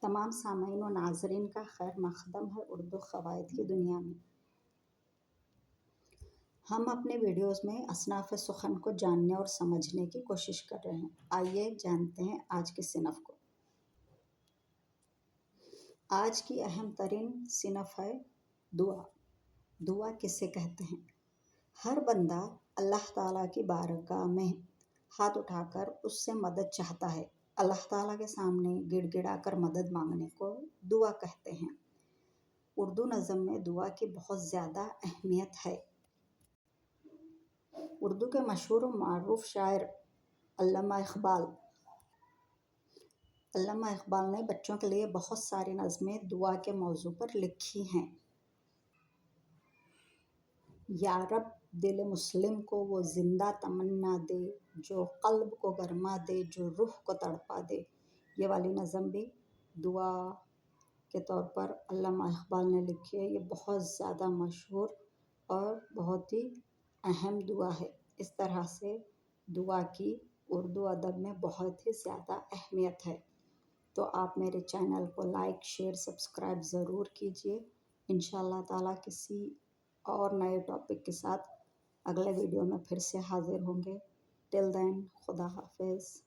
تمام سامعین و ناظرین کا خیر مقدم ہے اردو قواعد کی دنیا میں۔ ہم اپنے ویڈیوز میں اصناف سخن کو جاننے اور سمجھنے کی کوشش کر رہے ہیں۔ آئیے جانتے ہیں آج کی صنف کو۔ آج کی اہم ترین صنف ہے دعا۔ دعا کسے کہتے ہیں؟ ہر بندہ اللہ تعالیٰ کی بارگاہ میں ہاتھ اٹھا کر اس سے مدد چاہتا ہے۔ اللہ تعالیٰ کے سامنے گڑ گڑا کر مدد مانگنے کو دعا کہتے ہیں۔ اردو نظم میں دعا کی بہت زیادہ اہمیت ہے۔ اردو کے مشہور و معروف شاعر علامہ اقبال نے بچوں کے لیے بہت ساری نظمیں دعا کے موضوع پر لکھی ہیں۔ یا رب دل مسلم کو وہ زندہ تمنا دے، جو قلب کو گرما دے، جو روح کو تڑپا دے۔ یہ والی نظم بھی دعا کے طور پر علامہ اقبال نے لکھی ہے۔ یہ بہت زیادہ مشہور اور بہت ہی اہم دعا ہے۔ اس طرح سے دعا کی اردو ادب میں بہت ہی زیادہ اہمیت ہے۔ تو آپ میرے چینل کو لائک، شیئر، سبسکرائب ضرور کیجیے۔ انشاءاللہ تعالیٰ کسی اور نئے ٹاپک کے ساتھ اگلے ویڈیو میں پھر سے حاضر ہوں گے۔ ٹل دین، خدا حافظ۔